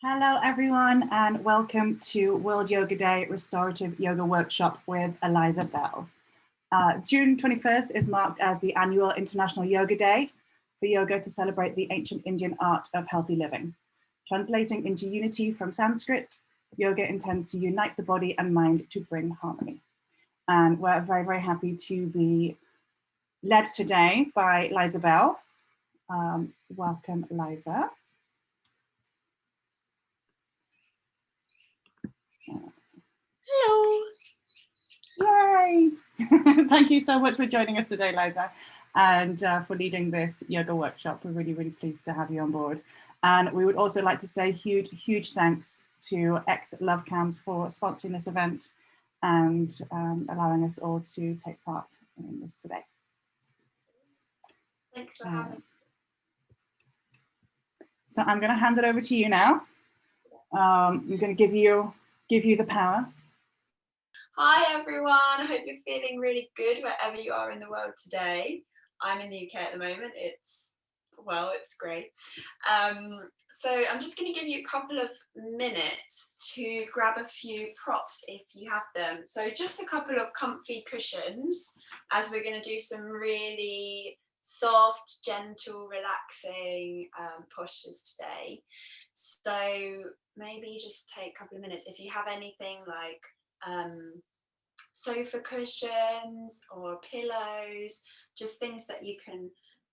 Hello everyone and welcome to World Yoga Day Restorative Yoga Workshop with Eliza Bell. June 21st is marked as the annual International Yoga Day for yoga to celebrate the ancient Indian art of healthy living. Translating into unity from Sanskrit, yoga intends to unite the body and mind to bring harmony. And we're very, very happy to be led today by Eliza Bell. Welcome, Eliza. Hello. Yay! Thank you so much for joining us today, Liza, and for leading this yoga workshop. We're really, really pleased to have you on board. And we would also like to say huge thanks to Love Cams for sponsoring this event and allowing us all to take part in this today. Thanks for having me. So I'm going to hand it over to you now. I'm going to give you the power. Hi everyone, I hope you're feeling really good wherever you are in the world today. I'm in the UK at the moment. It's great. So I'm just going to give you a couple of minutes to grab a few props if you have them. So just a couple of comfy cushions as we're going to do some really soft, gentle, relaxing postures today. So maybe just take a couple of minutes. If you have anything like sofa cushions or pillows, just things that you can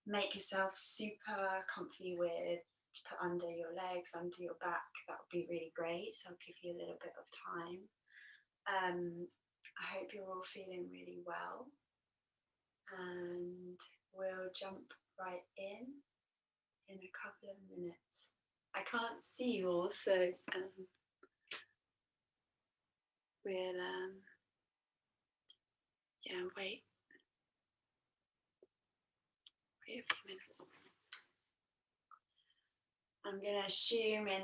make yourself super comfy with, to put under your legs, under your back, that would be really great. So I'll give you a little bit of time. I hope you're all feeling really well, and we'll jump right in a couple of minutes. I can't see you all, so we'll wait a few minutes. I'm going to assume in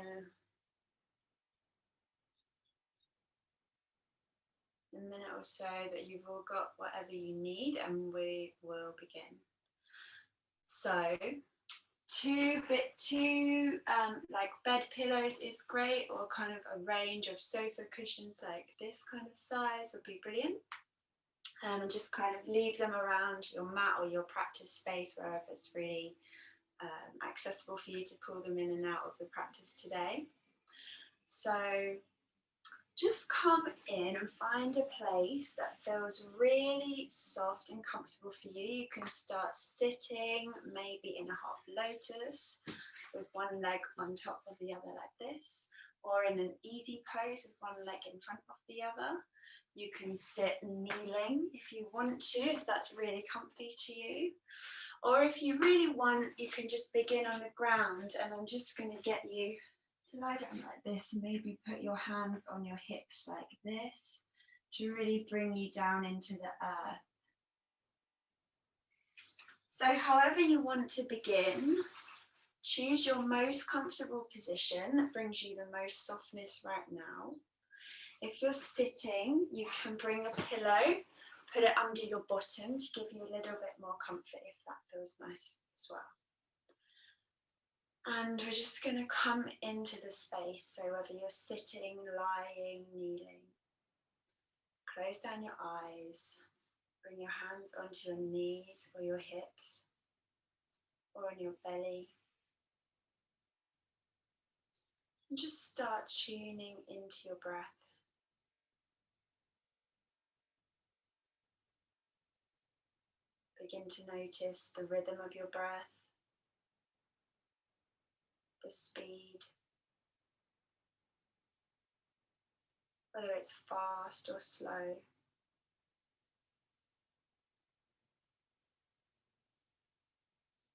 a minute or so that you've all got whatever you need, and we will begin. So like bed pillows is great, or kind of a range of sofa cushions like this kind of size would be brilliant. And just kind of leave them around your mat or your practice space, wherever it's really accessible for you to pull them in and out of the practice today. So just come in and find a place that feels really soft and comfortable for you. You can start sitting, maybe in a half lotus with one leg on top of the other like this, or in an easy pose with one leg in front of the other. You can sit kneeling if you want to, if that's really comfy to you. Or if you really want, you can just begin on the ground, and I'm just going to get you to lie down like this. Maybe put your hands on your hips like this to really bring you down into the earth. So however you want to begin, choose your most comfortable position that brings you the most softness right now. If you're sitting, you can bring a pillow, put it under your bottom to give you a little bit more comfort if that feels nice as well. And we're just going to come into the space. So whether you're sitting, lying, kneeling, close down your eyes, bring your hands onto your knees or your hips or on your belly. And just start tuning into your breath. Begin to notice the rhythm of your breath, the speed, whether it's fast or slow.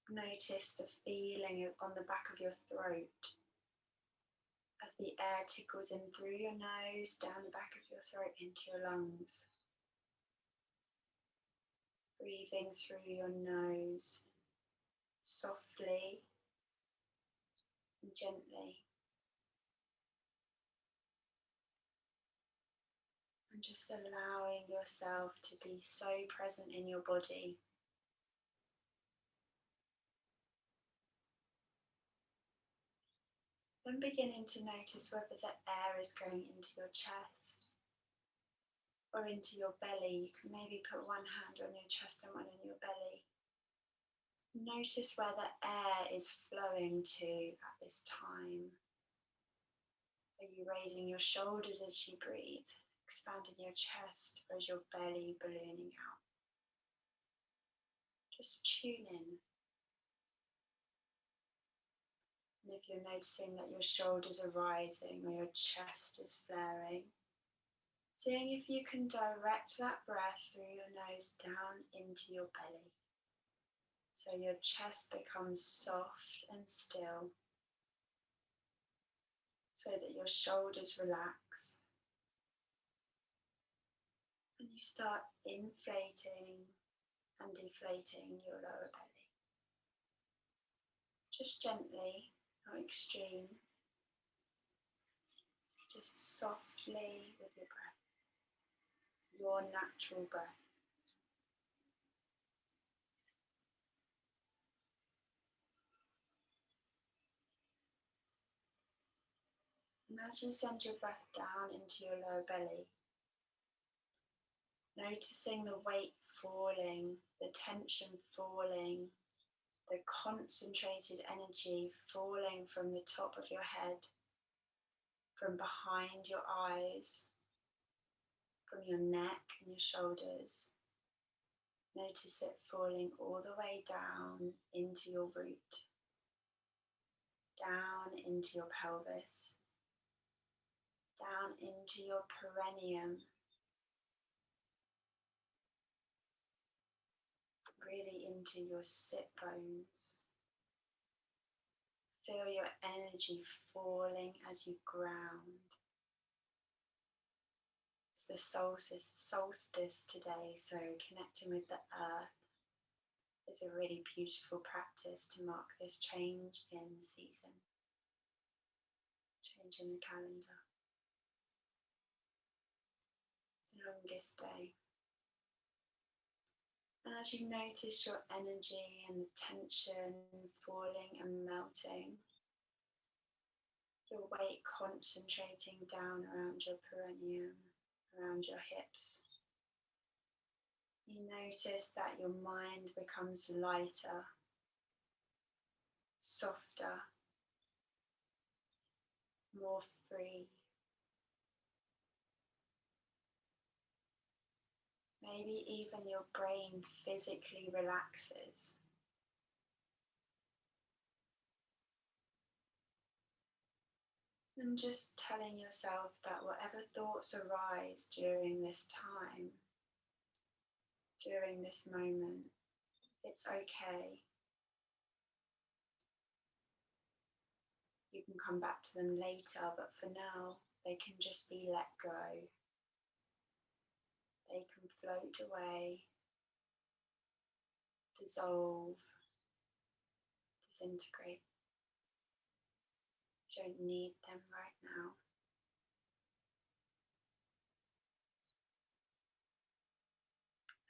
Notice the feeling on the back of your throat as the air tickles in through your nose, down the back of your throat into your lungs. Breathing through your nose softly and gently. And just allowing yourself to be so present in your body. Then beginning to notice whether the air is going into your chest or into your belly. You can maybe put one hand on your chest and one on your belly. Notice where the air is flowing to at this time. Are you raising your shoulders as you breathe, expanding your chest, or is your belly ballooning out? Just tune in. And if you're noticing that your shoulders are rising or your chest is flaring, seeing if you can direct that breath through your nose down into your belly. So your chest becomes soft and still, so that your shoulders relax. And you start inflating and deflating your lower belly. Just gently, not extreme, just softly with your breath, your natural breath. And as you send your breath down into your lower belly, noticing the weight falling, the tension falling, the concentrated energy falling from the top of your head, from behind your eyes, from your neck and your shoulders. Notice it falling all the way down into your root, down into your pelvis, down into your perineum, really into your sit bones. Feel your energy falling as you ground. It's the solstice today, so connecting with the earth is a really beautiful practice to mark this change in the season, change in the calendar. The longest day. And as you notice your energy and the tension falling and melting, your weight concentrating down around your perineum, around your hips, you notice that your mind becomes lighter, softer, more free. Maybe even your brain physically relaxes. And just telling yourself that whatever thoughts arise during this time, during this moment, it's okay. You can come back to them later, but for now, they can just be let go. They can float away, dissolve, disintegrate. You don't need them right now.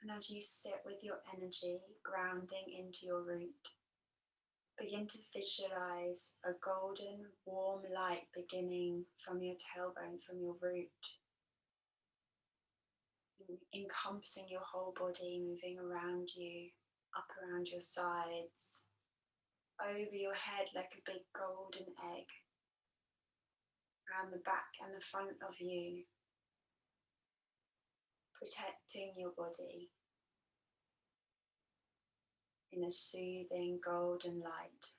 And as you sit with your energy grounding into your root, begin to visualize a golden, warm light beginning from your tailbone, from your root, encompassing your whole body, moving around you, up around your sides, over your head like a big golden egg, around the back and the front of you, protecting your body in a soothing golden light.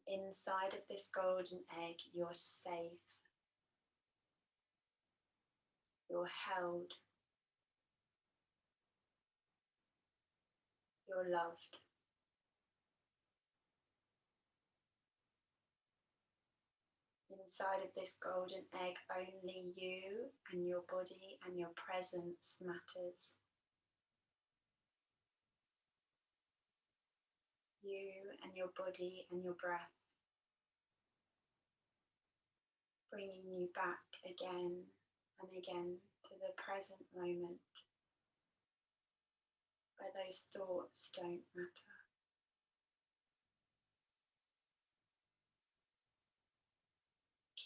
And inside of this golden egg, you're safe, you're held, you're loved. Inside of this golden egg, only you and your body and your presence matters. You and your body and your breath, bringing you back again and again to the present moment, where those thoughts don't matter.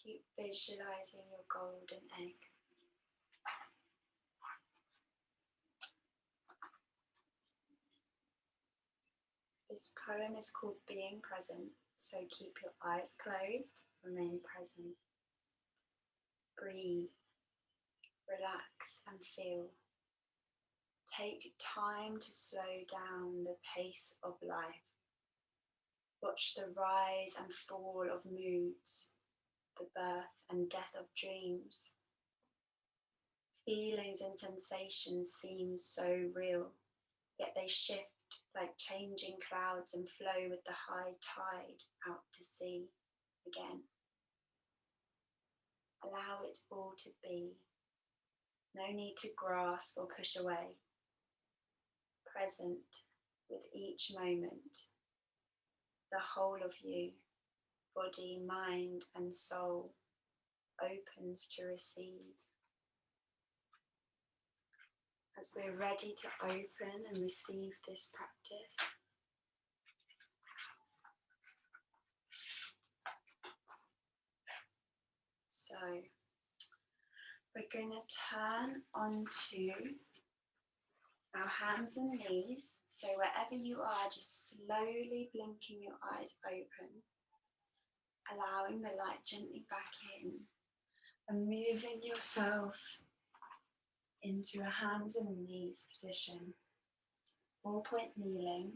Keep visualizing your golden egg. This poem is called Being Present, so keep your eyes closed, remain present. Breathe, relax and feel. Take time to slow down the pace of life. Watch the rise and fall of moods, the birth and death of dreams. Feelings and sensations seem so real, yet they shift like changing clouds and flow with the high tide out to sea again. Allow it all to be. No need to grasp or push away. Present with each moment. The whole of you, body, mind, and soul, opens to receive. As we're ready to open and receive this practice, so we're going to turn onto our hands and knees. So wherever you are, just slowly blinking your eyes open, allowing the light gently back in, and moving yourself into a hands and knees position. 4-point kneeling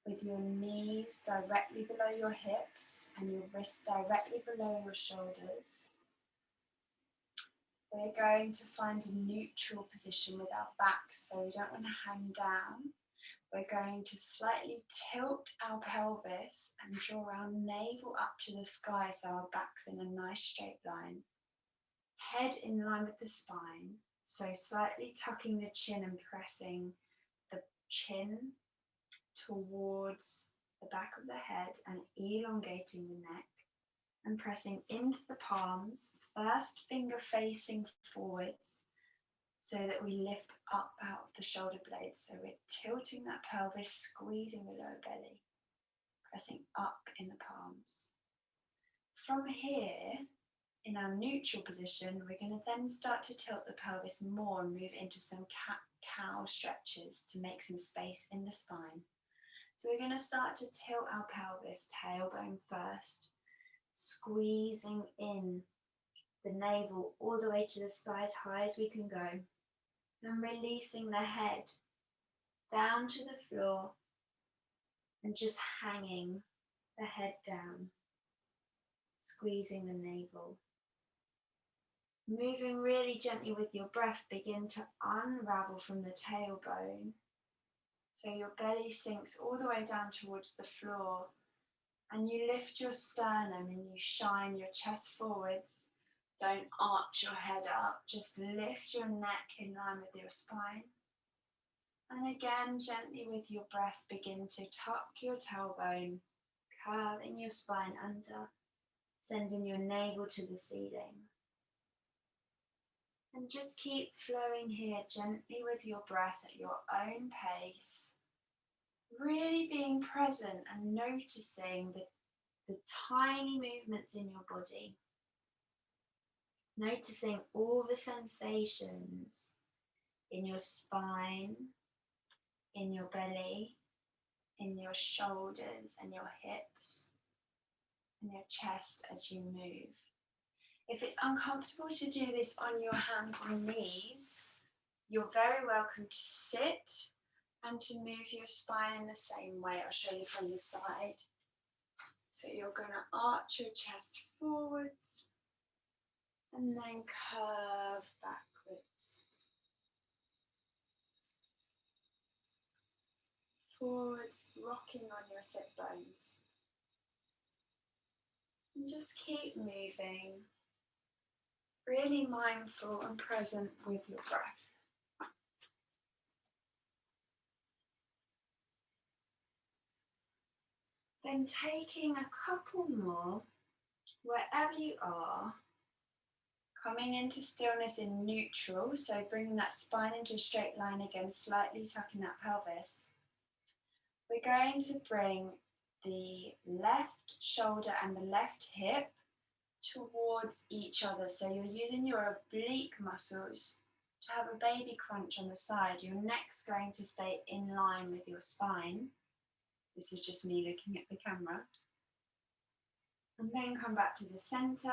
with your knees directly below your hips and your wrists directly below your shoulders. We're going to find a neutral position with our backs, so we don't want to hang down. We're going to slightly tilt our pelvis and draw our navel up to the sky so our back's in a nice straight line. Head in line with the spine, so slightly tucking the chin and pressing the chin towards the back of the head and elongating the neck and pressing into the palms, first finger facing forwards so that we lift up out of the shoulder blades. So we're tilting that pelvis, squeezing the lower belly, pressing up in the palms. From here, in our neutral position, we're going to then start to tilt the pelvis more and move into some cat-cow stretches to make some space in the spine. So we're going to start to tilt our pelvis, tailbone first, squeezing in the navel all the way to the sky as high as we can go, and releasing the head down to the floor and just hanging the head down, squeezing the navel. Moving really gently with your breath, begin to unravel from the tailbone. So your belly sinks all the way down towards the floor and you lift your sternum and you shine your chest forwards. Don't arch your head up, just lift your neck in line with your spine. And again, gently with your breath, begin to tuck your tailbone, curving your spine under, sending your navel to the ceiling. And just keep flowing here gently with your breath at your own pace, really being present and noticing the tiny movements in your body. Noticing all the sensations in your spine, in your belly, in your shoulders and your hips, and your chest as you move. If it's uncomfortable to do this on your hands and knees, you're very welcome to sit and to move your spine in the same way. I'll show you from the side. So you're going to arch your chest forwards and then curve backwards. Forwards, rocking on your sit bones. And just keep moving. Really mindful and present with your breath. Then taking a couple more, wherever you are, Coming into stillness in neutral, so bringing that spine into a straight line again, slightly tucking that pelvis. We're going to bring the left shoulder and the left hip towards each other. So you're using your oblique muscles to have a baby crunch on the side. Your neck's going to stay in line with your spine. This is just me looking at the camera. And then come back to the center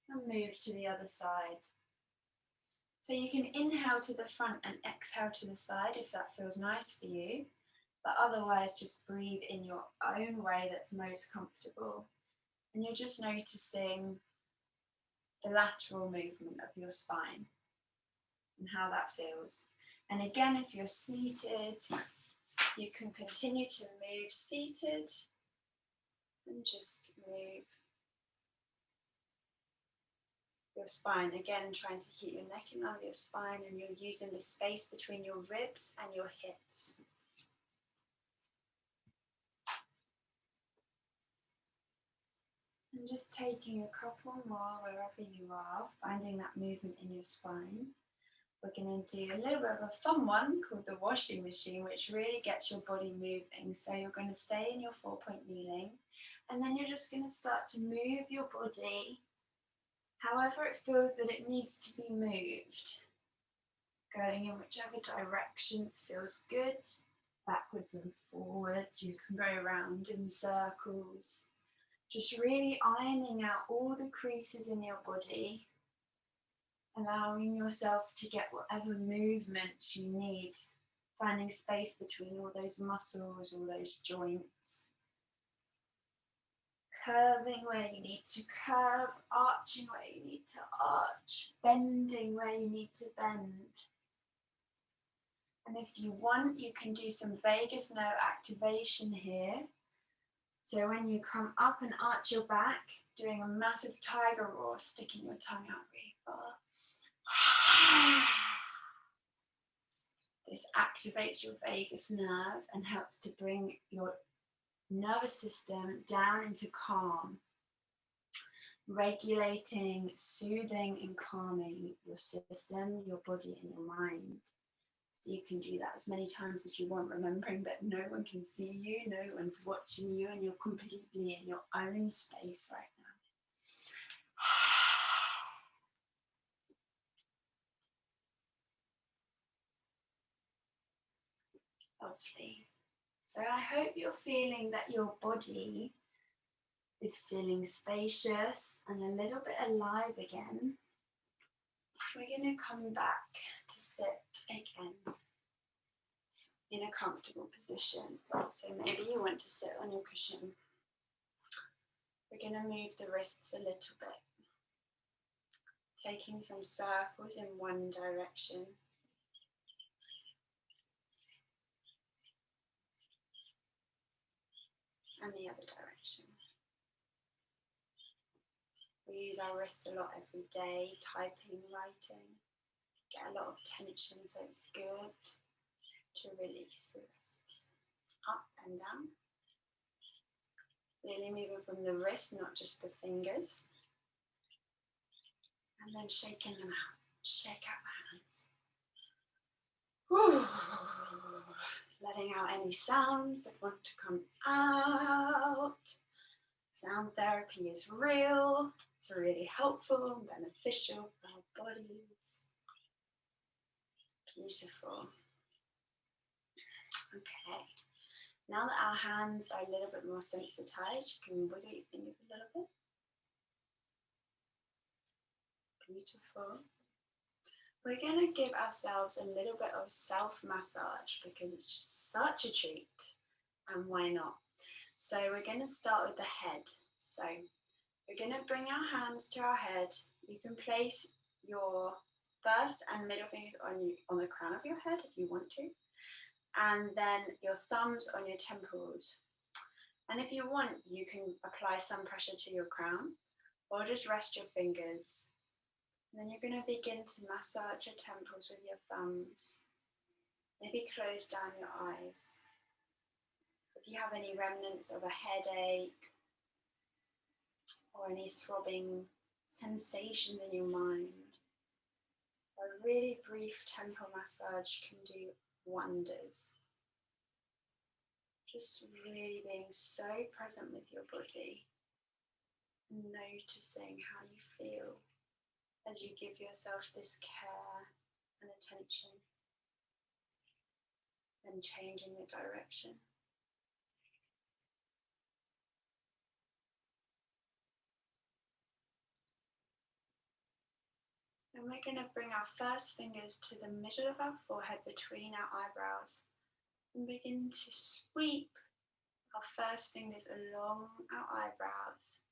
and move to the other side. So you can inhale to the front and exhale to the side if that feels nice for you, but otherwise just breathe in your own way that's most comfortable. And you're just noticing the lateral movement of your spine and how that feels. And again, if you're seated, you can continue to move seated and just move your spine. Again, trying to keep your neck in line with your spine, and you're using the space between your ribs and your hips. And just taking a couple more wherever you are, finding that movement in your spine. We're going to do a little bit of a fun one called the washing machine, which really gets your body moving. So you're going to stay in your 4-point kneeling, and then you're just going to start to move your body however it feels that it needs to be moved. Going in whichever directions feels good, backwards and forwards. You can go around in circles. Just really ironing out all the creases in your body, allowing yourself to get whatever movement you need, finding space between all those muscles, all those joints. Curving where you need to curve, arching where you need to arch, bending where you need to bend. And if you want, you can do some vagus nerve activation here. So when you come up and arch your back, doing a massive tiger roar, sticking your tongue out really far. This activates your vagus nerve and helps to bring your nervous system down into calm, regulating, soothing and calming your system, your body and your mind. So you can do that as many times as you want, remembering that no one can see you, no one's watching you, and you're completely in your own space right now. Lovely. So I hope you're feeling that your body is feeling spacious and a little bit alive again. We're going to come back to sit again in a comfortable position. So maybe you want to sit on your cushion. We're going to move the wrists a little bit, taking some circles in one direction. And the other direction. We use our wrists a lot every day, typing, writing, get a lot of tension, so it's good to release the wrists. Up and down. Really moving from the wrist, not just the fingers. And then shaking them out. Shake out the hands. Whew. Letting out any sounds that want to come out. Sound therapy is real. It's really helpful and beneficial for our bodies. Beautiful. Okay. Now that our hands are a little bit more sensitized, you can wiggle your fingers a little bit. Beautiful. We're going to give ourselves a little bit of self-massage because it's just such a treat, and why not? So we're going to start with the head. So we're going to bring our hands to our head. You can place your first and middle fingers on the crown of your head if you want to, and then your thumbs on your temples. And if you want, you can apply some pressure to your crown or just rest your fingers. And then you're going to begin to massage your temples with your thumbs. Maybe close down your eyes. If you have any remnants of a headache or any throbbing sensations in your mind. A really brief temple massage can do wonders. Just really being so present with your body, noticing how you feel as you give yourself this care and attention, then changing the direction. And we're going to bring our first fingers to the middle of our forehead between our eyebrows and begin to sweep our first fingers along our eyebrows,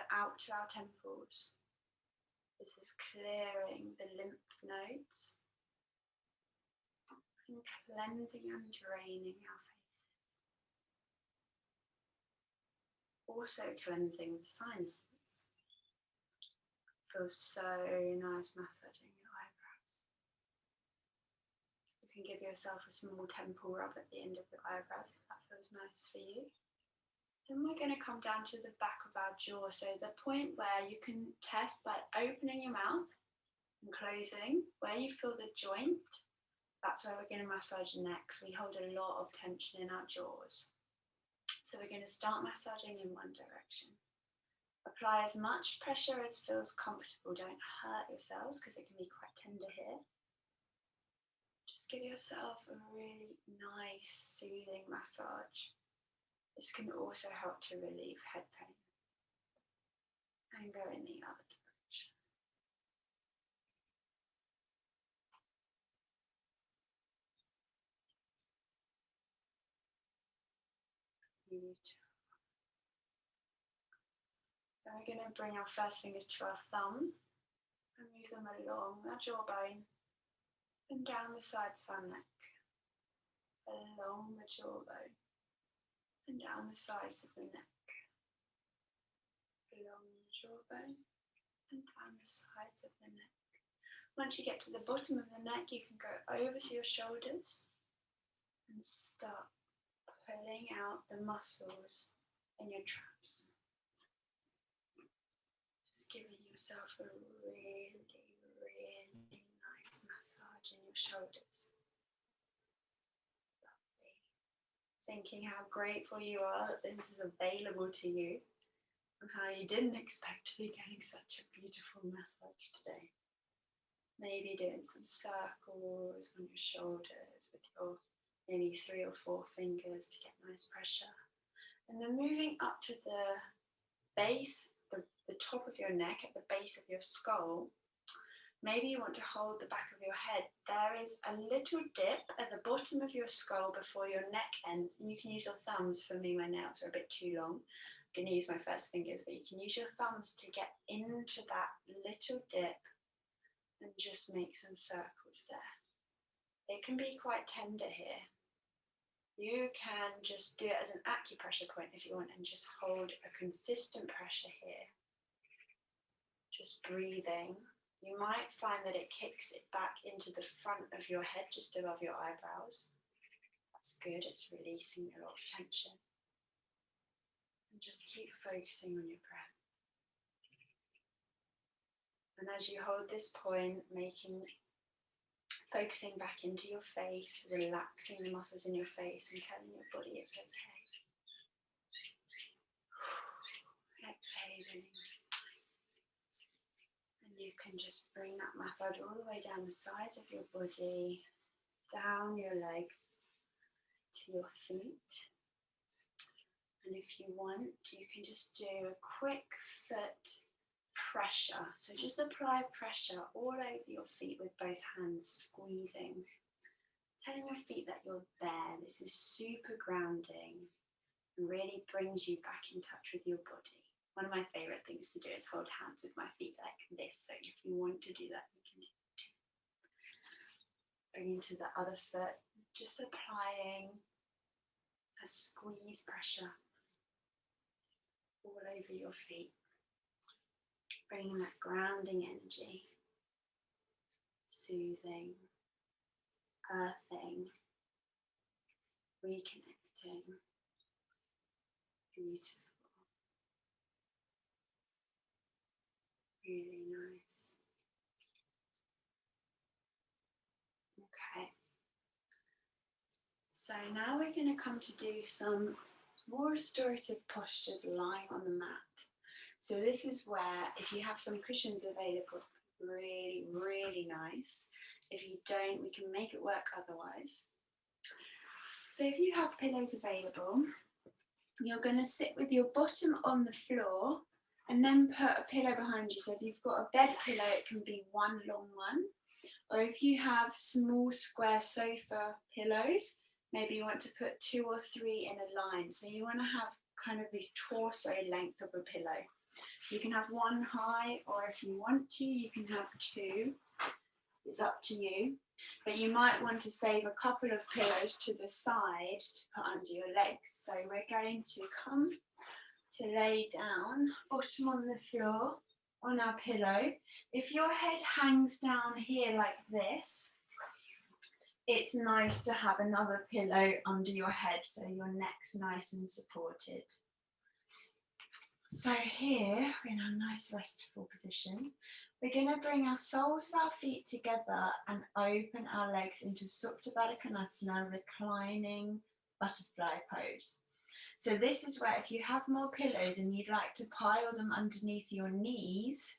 out to our temples. This is clearing the lymph nodes and cleansing and draining our faces. Also cleansing the sinuses. Feels so nice massaging your eyebrows. You can give yourself a small temple rub at the end of your eyebrows if that feels nice for you. Then we're going to come down to the back of our jaw, so the point where you can test by opening your mouth and closing, where you feel the joint, that's where we're going to massage next. We hold a lot of tension in our jaws. So we're going to start massaging in one direction. Apply as much pressure as feels comfortable. Don't hurt yourselves because it can be quite tender here. Just give yourself a really nice, soothing massage. This can also help to relieve head pain. And go in the other direction. Beautiful. Then we're going to bring our first fingers to our thumb and move them along our jawbone and down the sides of our neck, along the jawbone and down the sides of the neck, along the jawbone and down the sides of the neck. Once you get to the bottom of the neck, you can go over to your shoulders and start pulling out the muscles in your traps. Just giving yourself a really, really nice massage in your shoulders. Lovely. Thinking how grateful you are that this is available to you and how you didn't expect to be getting such a beautiful massage today. Maybe doing some circles on your shoulders with your maybe 3 or 4 fingers to get nice pressure. And then moving up to the base, the top of your neck, at the base of your skull. Maybe you want to hold the back of your head. There is a little dip at the bottom of your skull before your neck ends. And you can use your thumbs. For me, my nails are a bit too long. I'm going to use my first fingers, but you can use your thumbs to get into that little dip and just make some circles there. It can be quite tender here. You can just do it as an acupressure point if you want and just hold a consistent pressure here. Just breathing. You might find that it kicks it back into the front of your head, just above your eyebrows. That's good, it's releasing a lot of tension. And just keep focusing on your breath. And as you hold this point, focusing back into your face, relaxing the muscles in your face and telling your body it's okay. Exhaling. And you can just bring that massage all the way down the sides of your body, down your legs to your feet. And if you want, you can just do a quick foot pressure. So just apply pressure all over your feet with both hands, squeezing, telling your feet that you're there. This is super grounding and really brings you back in touch with your body. One of my favorite things to do is hold hands with my feet like this. So if you want to do that, you can do it too. Bring into the other foot, just applying a squeeze pressure all over your feet. Bringing that grounding energy, soothing, earthing, reconnecting. Beautiful. Really nice. Okay. So now we're going to come to do some more restorative postures lying on the mat. So this is where, if you have some cushions available, really, really nice. If you don't, we can make it work otherwise. So if you have pillows available, you're going to sit with your bottom on the floor and then put a pillow behind you. So if you've got a bed pillow, it can be one long one. Or if you have small square sofa pillows, maybe you want to put 2 or 3 in a line. So you want to have kind of a torso length of a pillow. You can have one high, or if you want to, you can have 2. It's up to you. But you might want to save a couple of pillows to the side to put under your legs. So we're going to come to lay down, bottom on the floor, on our pillow. If your head hangs down here like this, it's nice to have another pillow under your head so your neck's nice and supported. So here, we're in a nice restful position. We're going to bring our soles of our feet together and open our legs into Supta Baddha Konasana, reclining butterfly pose. So this is where, if you have more pillows and you'd like to pile them underneath your knees,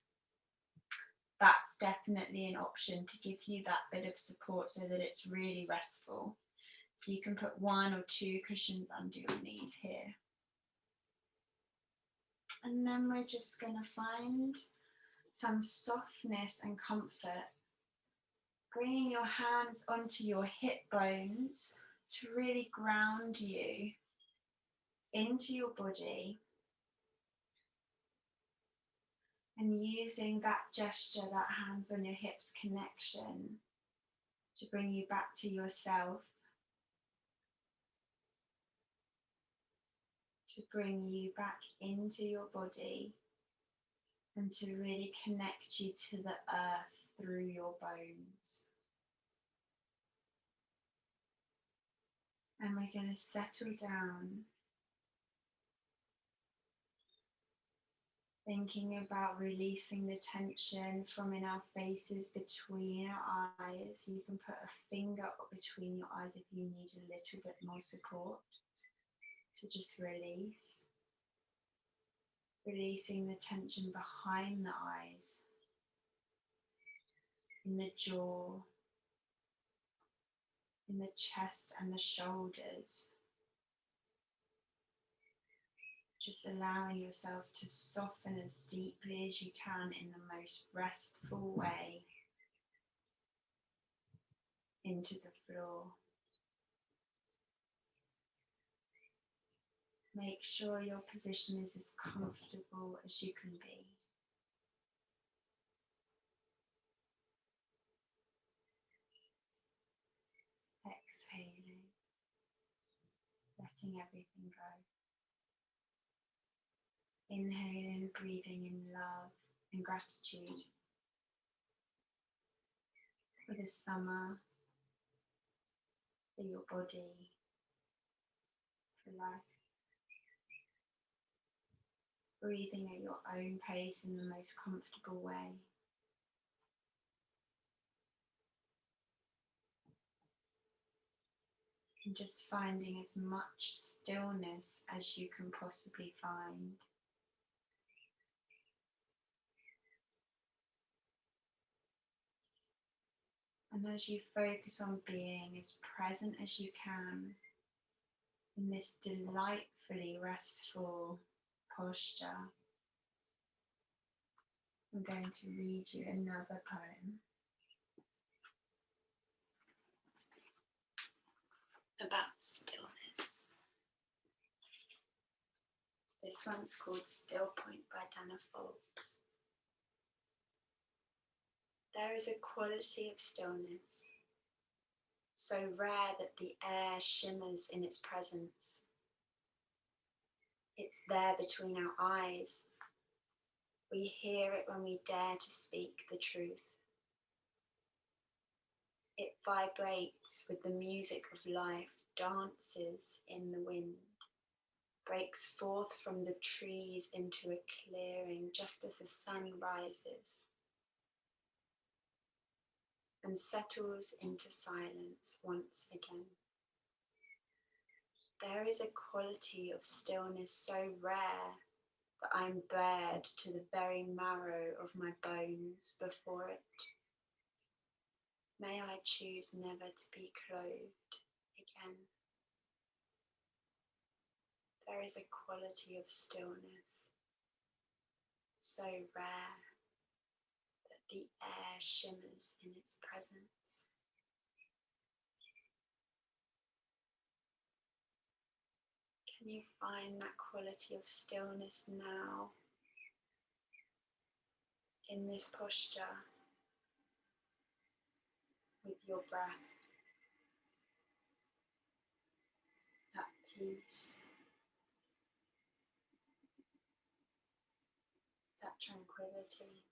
that's definitely an option to give you that bit of support so that it's really restful. So you can put 1 or 2 cushions under your knees here. And then we're just going to find some softness and comfort. Bringing your hands onto your hip bones to really ground you into your body. And using that gesture, that hands on your hips connection, to bring you back to yourself. To bring you back into your body and to really connect you to the earth through your bones. And we're going to settle down, thinking about releasing the tension from in our faces between our eyes. You can put a finger between your eyes if you need a little bit more support to just release. Releasing the tension behind the eyes, in the jaw, in the chest and the shoulders. Just allowing yourself to soften as deeply as you can in the most restful way into the floor. Make sure your position is as comfortable as you can be. Exhaling, letting everything go. Inhaling, breathing in love and gratitude for the summer, for your body, for life. Breathing at your own pace in the most comfortable way. And just finding as much stillness as you can possibly find. And as you focus on being as present as you can in this delightfully restful posture, I'm going to read you another poem about stillness. This one's called Still Point by Dana Folks. There is a quality of stillness, so rare that the air shimmers in its presence. It's there between our eyes. We hear it when we dare to speak the truth. It vibrates with the music of life, dances in the wind, breaks forth from the trees into a clearing just as the sun rises and settles into silence once again. There is a quality of stillness so rare that I am bared to the very marrow of my bones before it. May I choose never to be clothed again. There is a quality of stillness so rare that the air shimmers in its presence. Can you find that quality of stillness now in this posture with your breath? That peace, that tranquility,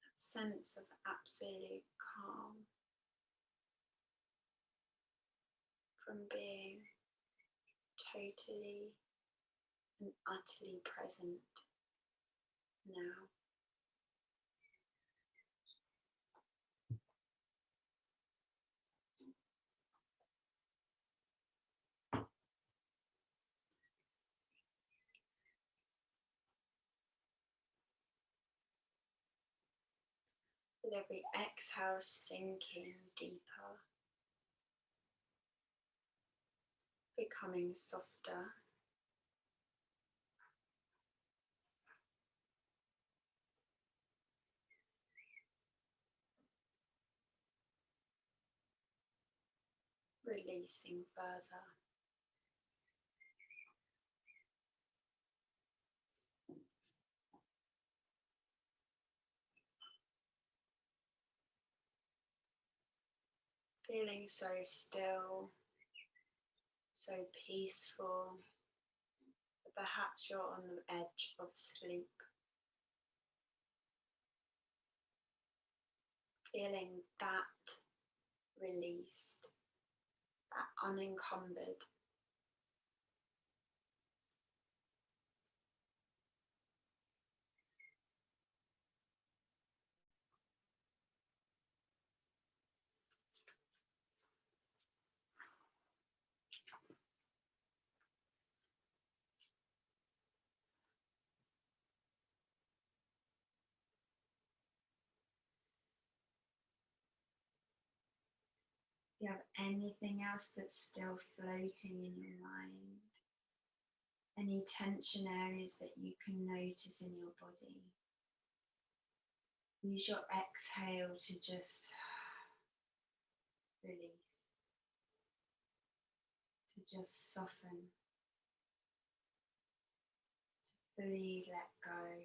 that sense of absolute calm from being totally and utterly present now. With every exhale, sinking deeper, becoming softer. Releasing further. Feeling so still, so peaceful, that perhaps you're on the edge of sleep. Feeling that released, that unencumbered. If you have anything else that's still floating in your mind, any tension areas that you can notice in your body, use your exhale to just release, to just soften, to fully let go.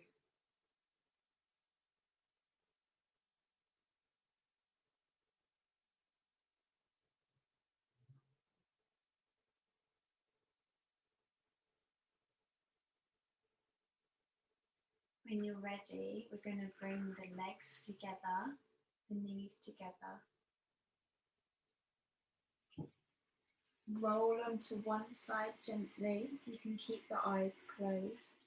When you're ready, we're going to bring the legs together, the knees together. Roll onto one side gently. You can keep the eyes closed.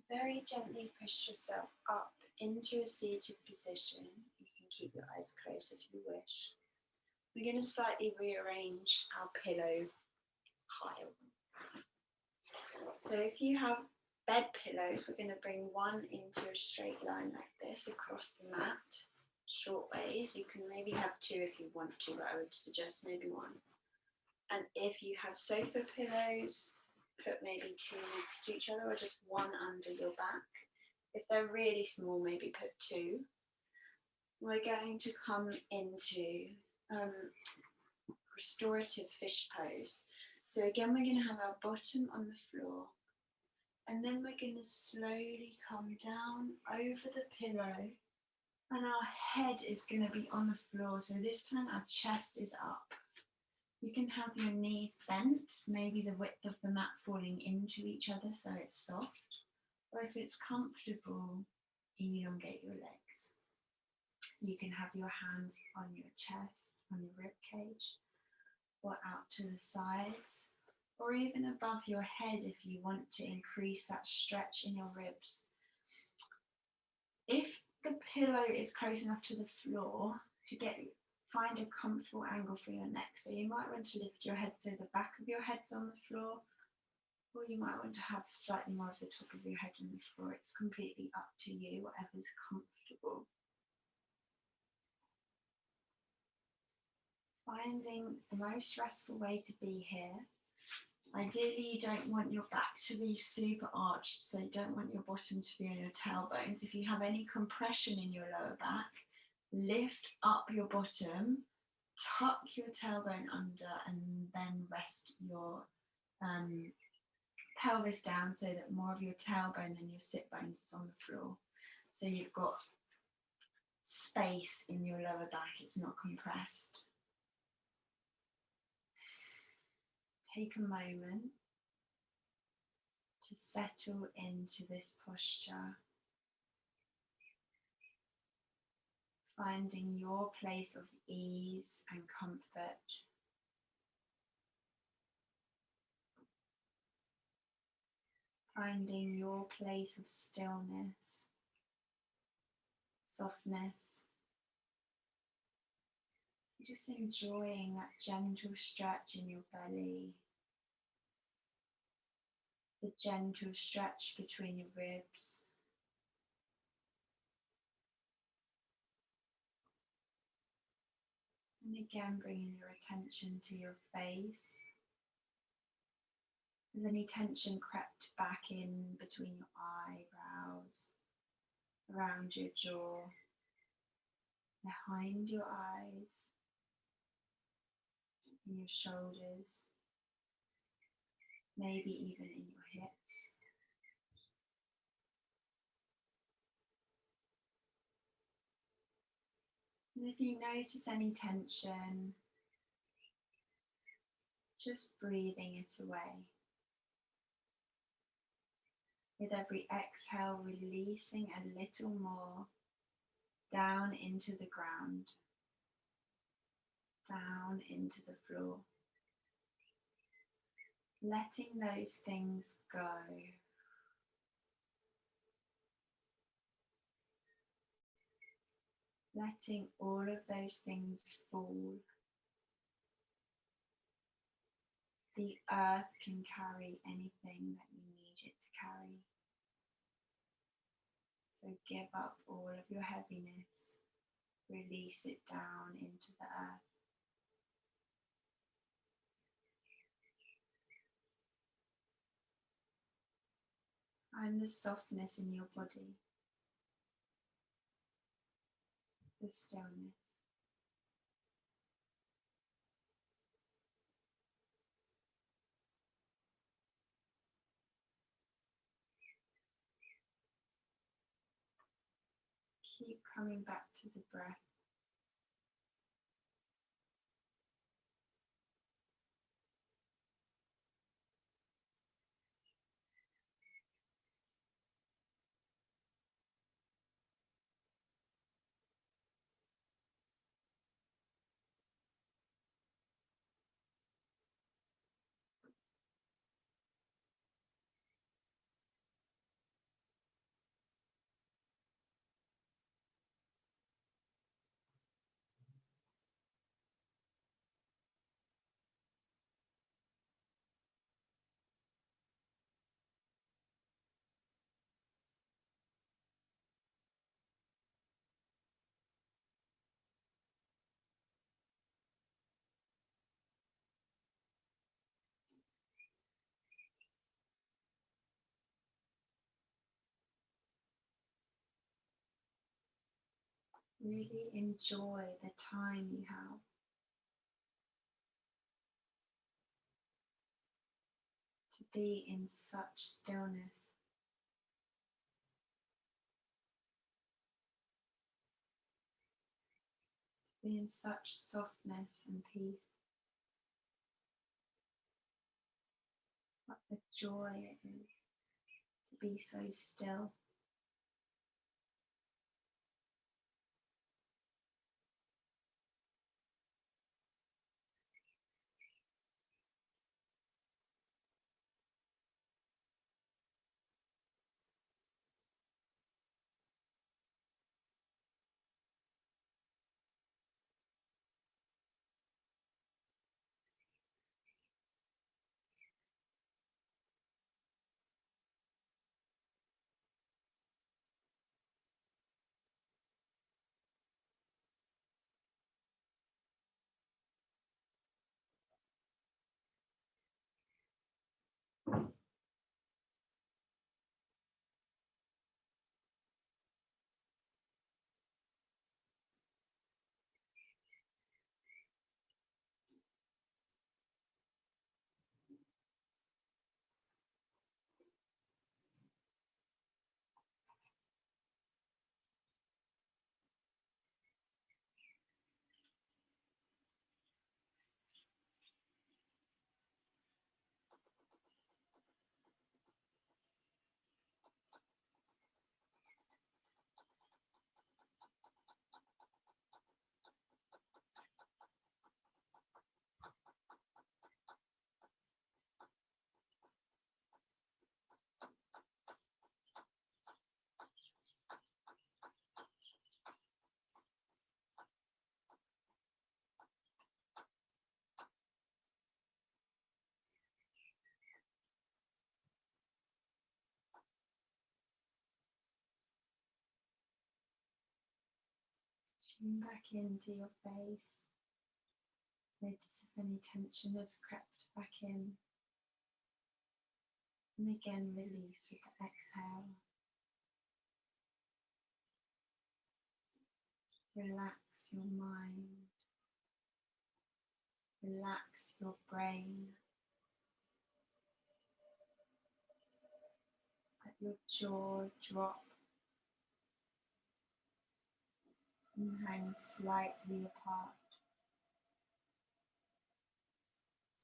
Very gently push yourself up into a seated position. You can keep your eyes closed if you wish. We're going to slightly rearrange our pillow pile. So if you have bed pillows, we're going to bring one into a straight line like this across the mat, short ways. You can maybe have two if you want to, but I would suggest maybe one. And if you have sofa pillows, put maybe two next to each other or just one under your back. If they're really small, maybe put two. We're going to come into restorative fish pose. So again, we're going to have our bottom on the floor, and then we're going to slowly come down over the pillow, and our head is going to be on the floor. So this time our chest is up. You can have your knees bent, maybe the width of the mat falling into each other so it's soft. Or if it's comfortable, elongate your legs. You can have your hands on your chest, on your rib cage, or out to the sides, or even above your head if you want to increase that stretch in your ribs. If the pillow is close enough to the floor to find a comfortable angle for your neck. So you might want to lift your head so the back of your head's on the floor, or you might want to have slightly more of the top of your head on the floor. It's completely up to you, whatever's comfortable. Finding the most restful way to be here. Ideally, you don't want your back to be super arched, so you don't want your bottom to be on your tailbones. If you have any compression in your lower back, lift up your bottom, tuck your tailbone under, and then rest your pelvis down so that more of your tailbone and your sit bones is on the floor. So you've got space in your lower back, it's not compressed. Take a moment to settle into this posture, finding your place of ease and comfort. Finding your place of stillness, softness. Just enjoying that gentle stretch in your belly, the gentle stretch between your ribs. And again, bringing your attention to your face. Has any tension crept back in between your eyebrows, around your jaw, behind your eyes, in your shoulders, maybe even in your hips? And if you notice any tension, just breathing it away. With every exhale, releasing a little more down into the ground, down into the floor. Letting those things go. Letting all of those things fall. The earth can carry anything that you need it to carry. So give up all of your heaviness, release it down into the earth. Find the softness in your body, the stillness. Keep coming back to the breath. Really enjoy the time you have. To be in such stillness. To be in such softness and peace. What a joy it is to be so still. Tune back into your face. Notice if any tension has crept back in. And again, release with the exhale. Relax your mind. Relax your brain. Let your jaw drop and hang slightly apart,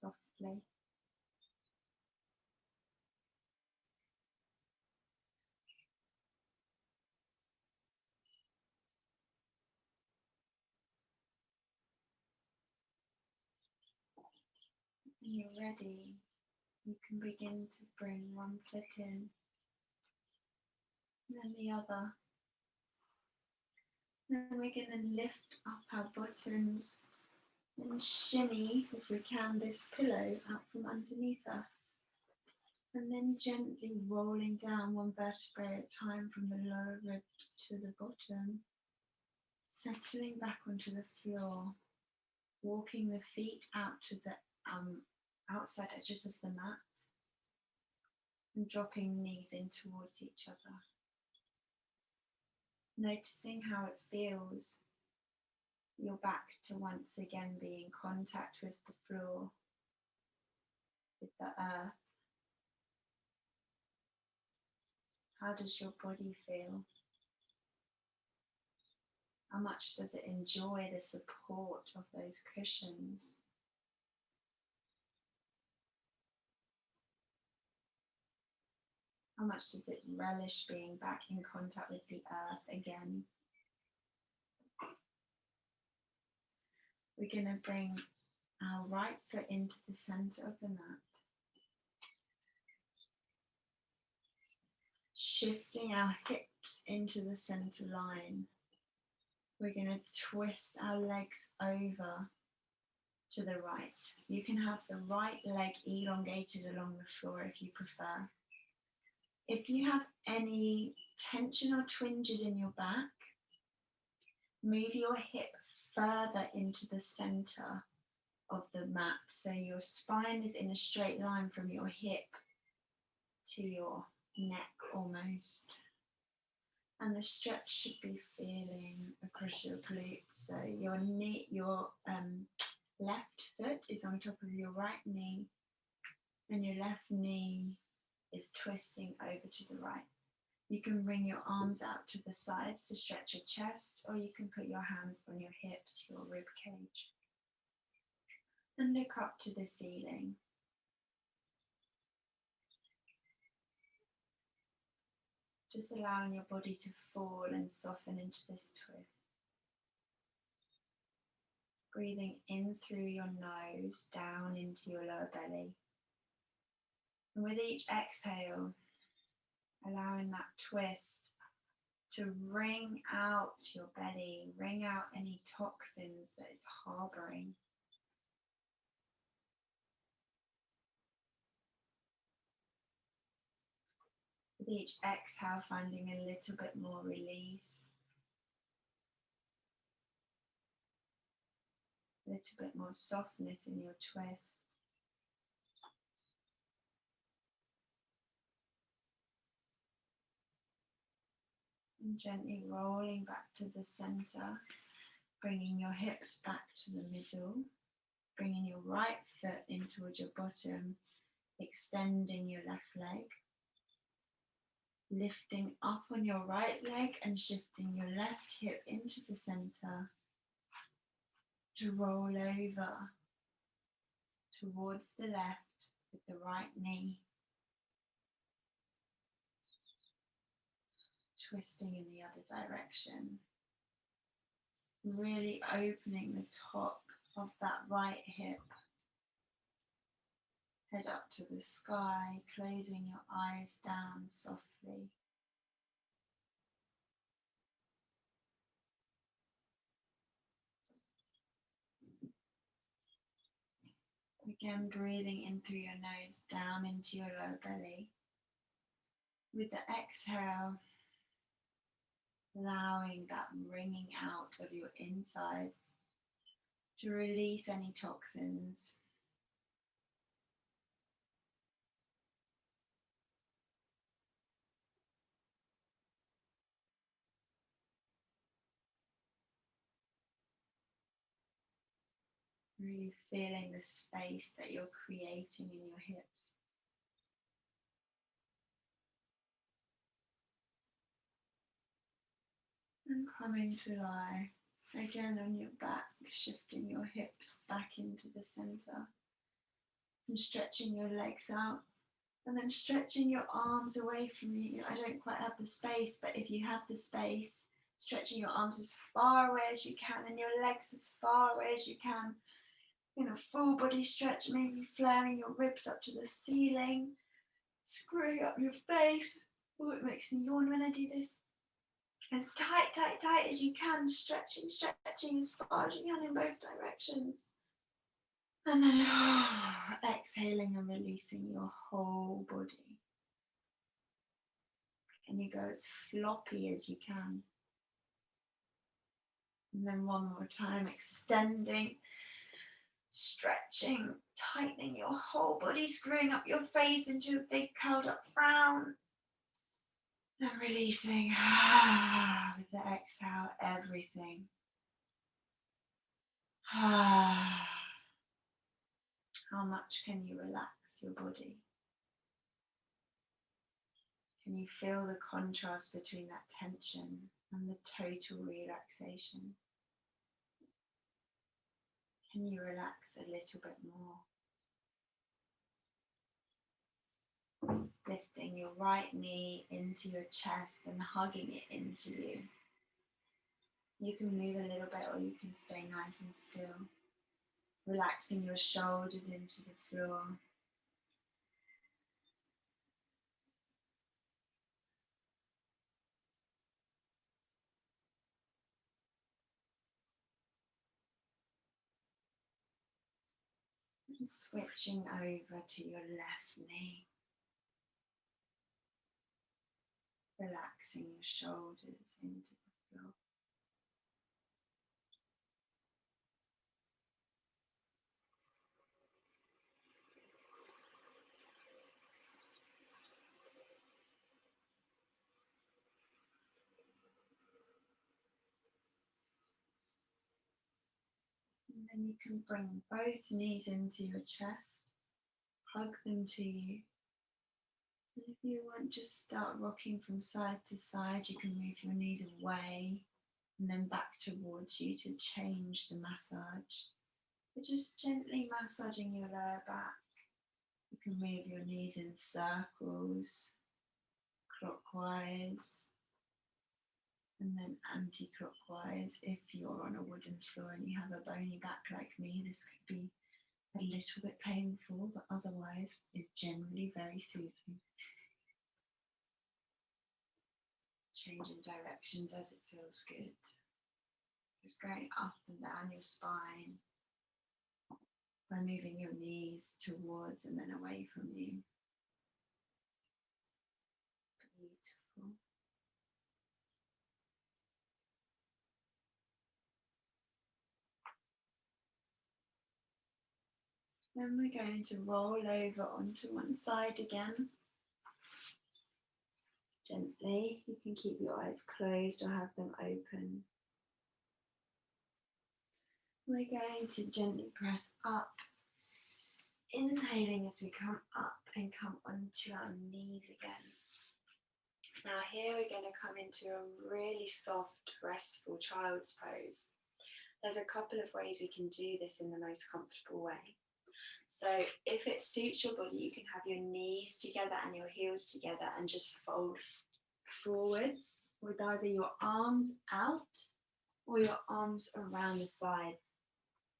softly. When you're ready, you can begin to bring one foot in, and then the other. Then we're going to lift up our bottoms and shimmy, if we can, this pillow out from underneath us. And then gently rolling down one vertebrae at a time from the lower ribs to the bottom, settling back onto the floor, walking the feet out to the outside edges of the mat, and dropping knees in towards each other. Noticing how it feels, your back to once again be in contact with the floor, with the earth. How does your body feel? How much does it enjoy the support of those cushions? How much does it relish being back in contact with the earth again? We're going to bring our right foot into the center of the mat. Shifting our hips into the center line. We're going to twist our legs over to the right. You can have the right leg elongated along the floor if you prefer. If you have any tension or twinges in your back, move your hip further into the center of the mat so your spine is in a straight line from your hip to your neck almost. And the stretch should be feeling across your glutes. So your knee, your left foot is on top of your right knee, and your left knee is twisting over to the right. You can bring your arms out to the sides to stretch your chest, or you can put your hands on your hips, your rib cage, and look up to the ceiling. Just allowing your body to fall and soften into this twist. Breathing in through your nose, down into your lower belly. And with each exhale, allowing that twist to wring out your belly, wring out any toxins that it's harboring. With each exhale, finding a little bit more release, a little bit more softness in your twist. And gently rolling back to the center, bringing your hips back to the middle, bringing your right foot in towards your bottom, extending your left leg, lifting up on your right leg and shifting your left hip into the center to roll over towards the left with the right knee, twisting in the other direction, really opening the top of that right hip. Head up to the sky, closing your eyes down softly. Again, breathing in through your nose, down into your lower belly. With the exhale, allowing that wringing out of your insides to release any toxins. Really feeling the space that you're creating in your hips. And coming to lie again on your back, shifting your hips back into the center and stretching your legs out and then stretching your arms away from you. I don't quite have the space, but if you have the space, stretching your arms as far away as you can and your legs as far away as you can in a full body stretch, maybe flaring your ribs up to the ceiling, screwing up your face. Oh, it makes me yawn when I do this. As tight as you can, stretching as far as you can in both directions. And then exhaling and releasing your whole body. And you go as floppy as you can. And then one more time, extending, stretching, tightening your whole body, screwing up your face into a big curled up frown. And releasing with the exhale, everything. How much can you relax your body? Can you feel the contrast between that tension and the total relaxation? Can you relax a little bit more? Lifting your right knee into your chest and hugging it into you. You can move a little bit or you can stay nice and still. Relaxing your shoulders into the floor. And switching over to your left knee. Relaxing your shoulders into the floor. And then you can bring both knees into your chest, hug them to you. And if you want, just start rocking from side to side. You can move your knees away and then back towards you to change the massage. But just gently massaging your lower back. You can move your knees in circles, clockwise, and then anti-clockwise. If you're on a wooden floor and you have a bony back like me, this could be a little bit painful, but otherwise is generally very soothing. Changing directions as it feels good. Just going up and down your spine by moving your knees towards and then away from you. Beautiful. Then we're going to roll over onto one side again. Gently, you can keep your eyes closed or have them open. We're going to gently press up, inhaling as we come up and come onto our knees again. Now here we're going to come into a really soft, restful child's pose. There's a couple of ways we can do this in the most comfortable way. So if it suits your body, you can have your knees together and your heels together and just fold forwards with either your arms out or your arms around the side.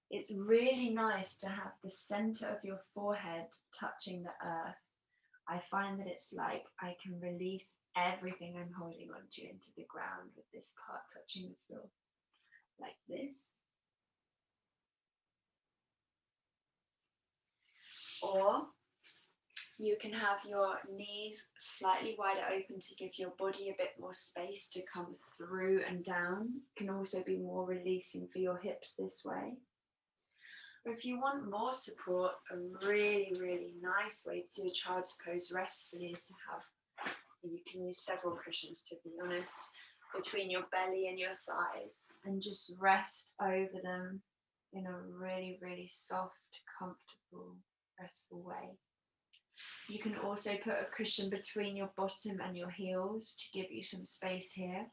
It's really nice to have the center of your forehead touching the earth. I find that it's like I can release everything I'm holding onto into the ground with this part touching the floor, like this. Or you can have your knees slightly wider open to give your body a bit more space to come through and down. It can also be more releasing for your hips this way. Or if you want more support, a really, really nice way to do a child's pose restfully is to have, you can use several cushions to be honest, between your belly and your thighs and just rest over them in a really, really soft, comfortable, restful way. You can also put a cushion between your bottom and your heels to give you some space here.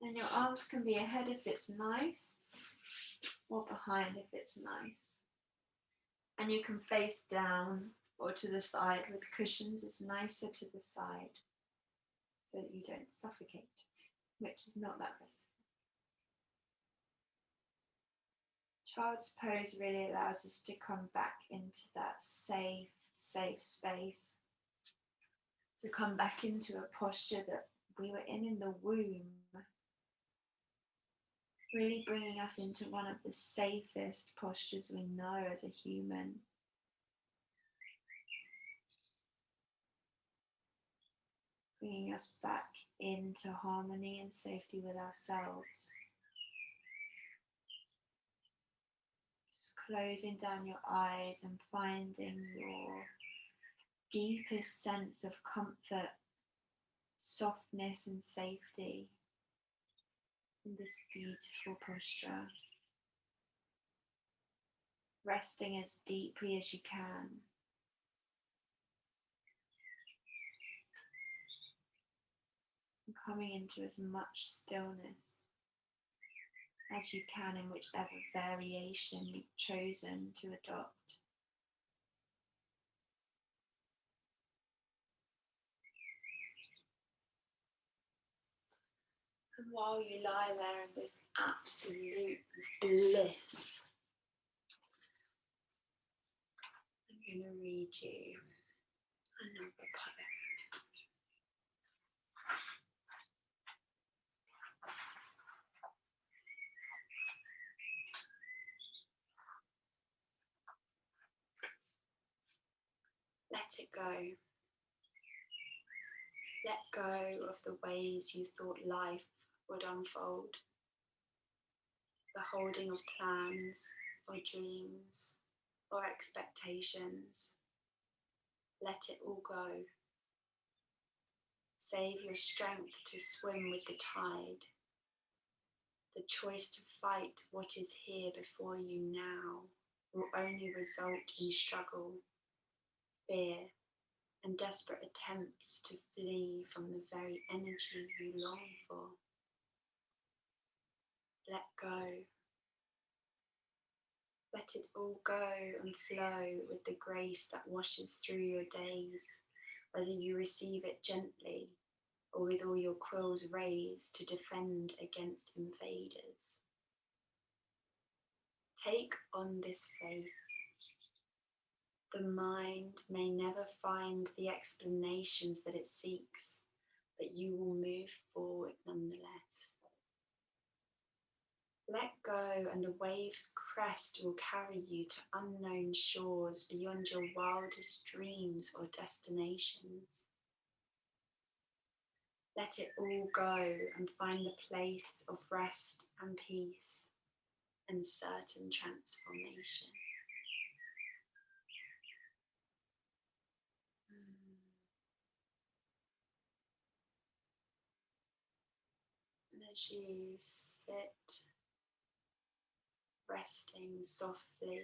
And your arms can be ahead if it's nice, or behind if it's nice. And you can face down or to the side with cushions. It's nicer to the side so that you don't suffocate, which is not that restful. Child's pose really allows us to come back into that safe space. So come back into a posture that we were in the womb. Really bringing us into one of the safest postures we know as a human. Bringing us back into harmony and safety with ourselves. Just closing down your eyes and finding your deepest sense of comfort, softness and safety in this beautiful posture. Resting as deeply as you can. And coming into as much stillness as you can in whichever variation you've chosen to adopt. And while you lie there in this absolute bliss, I'm going to read you another poem. Let it go. Let go of the ways you thought life would unfold. The holding of plans or dreams or expectations. Let it all go. Save your strength to swim with the tide. The choice to fight what is here before you now will only result in struggle, fear, and desperate attempts to flee from the very energy you long for. Let go. Let it all go and flow with the grace that washes through your days, whether you receive it gently or with all your quills raised to defend against invaders. Take on this faith. The mind may never find the explanations that it seeks, but you will move forward nonetheless. Let go and the wave's crest will carry you to unknown shores beyond your wildest dreams or destinations. Let it all go and find the place of rest and peace and certain transformation. as you sit, resting softly.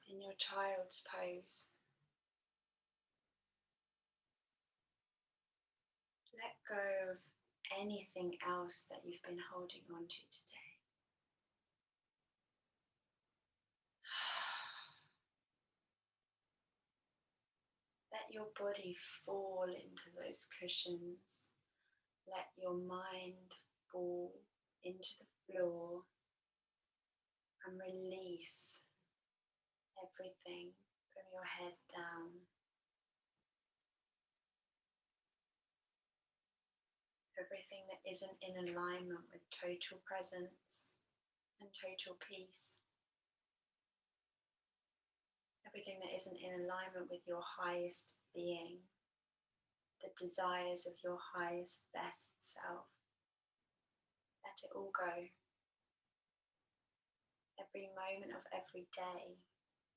In your child's pose. Let go of anything else that you've been holding on to today. Let your body fall into those cushions. Let your mind fall into the floor and release everything from your head down. Everything that isn't in alignment with total presence and total peace. Everything that isn't in alignment with your highest being, the desires of your highest, best self. Let it all go. Every moment of every day,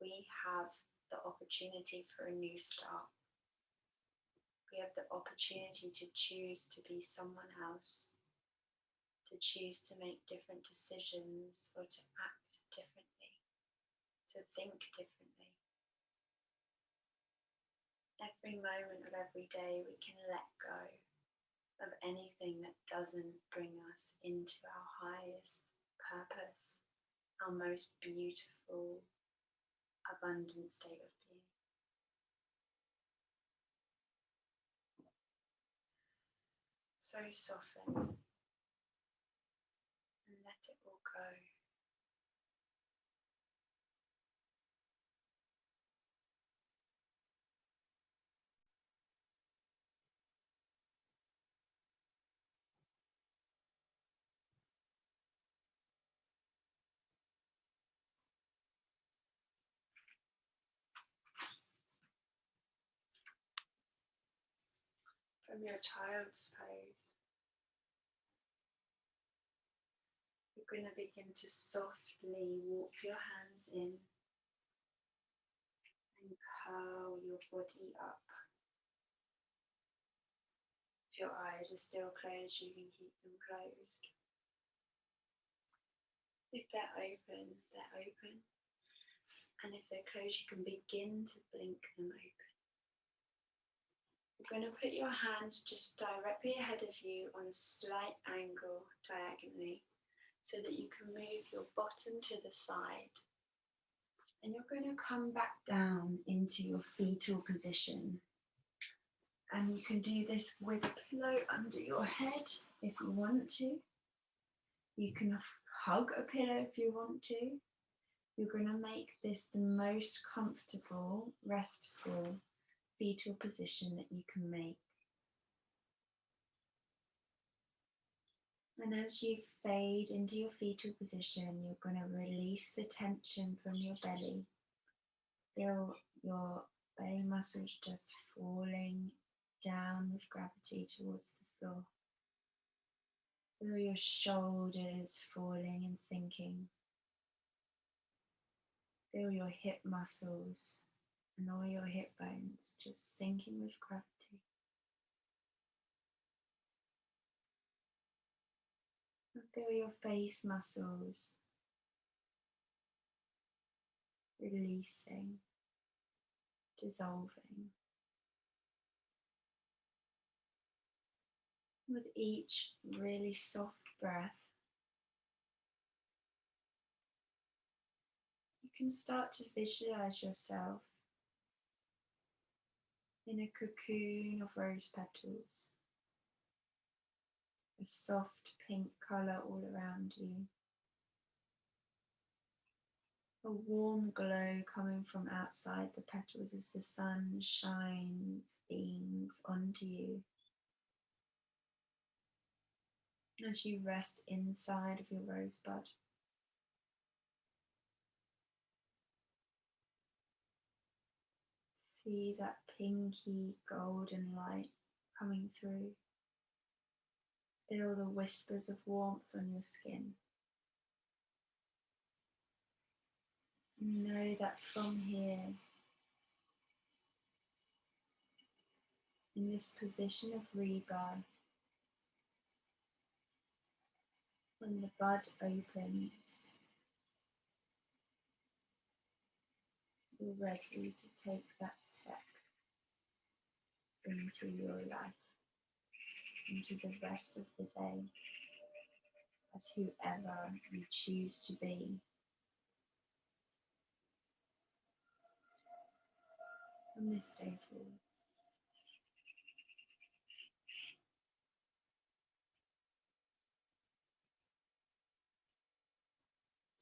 we have the opportunity for a new start. We have the opportunity to choose to be someone else, to choose to make different decisions or to act differently, to think differently. Every moment of every day, we can let go of anything that doesn't bring us into our highest purpose, our most beautiful, abundant state of being. So soften and let it all go. From your child's pose, you're going to begin to softly walk your hands in and curl your body up. If your eyes are still closed, you can keep them closed. If they're open, they're open. And if they're closed, you can begin to blink them open. You're going to put your hands just directly ahead of you on a slight angle diagonally so that you can move your bottom to the side. And you're going to come back down into your fetal position. And you can do this with a pillow under your head if you want to. You can hug a pillow if you want to. You're going to make this the most comfortable, restful fetal position that you can make. And as you fade into your fetal position, you're going to release the tension from your belly. Feel your belly muscles just falling down with gravity towards the floor. Feel your shoulders falling and sinking. Feel your hip muscles and all your hip bones just sinking with gravity. And feel your face muscles releasing, dissolving. With each really soft breath, you can start to visualize yourself in a cocoon of rose petals, a soft pink colour all around you, a warm glow coming from outside the petals as the sun shines beams onto you. As you rest inside of your rosebud. See that pinky golden light coming through. Feel the whispers of warmth on your skin. Know that from here, in this position of rebirth, when the bud opens, you're ready to take that step into your life, into the rest of the day, as whoever you choose to be. From this day forward.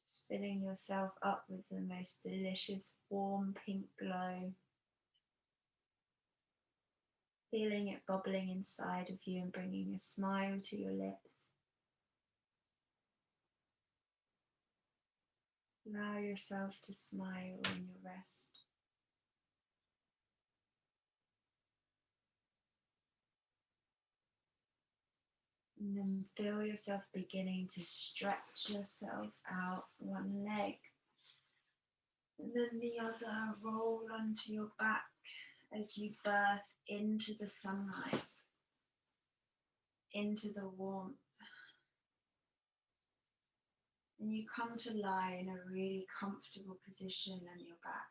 Just filling yourself up with the most delicious warm pink glow. Feeling it bubbling inside of you and bringing a smile to your lips. Allow yourself to smile in your rest. And then feel yourself beginning to stretch yourself out one leg. And then the other, roll onto your back as you birth into the sunlight, into the warmth. And you come to lie in a really comfortable position on your back.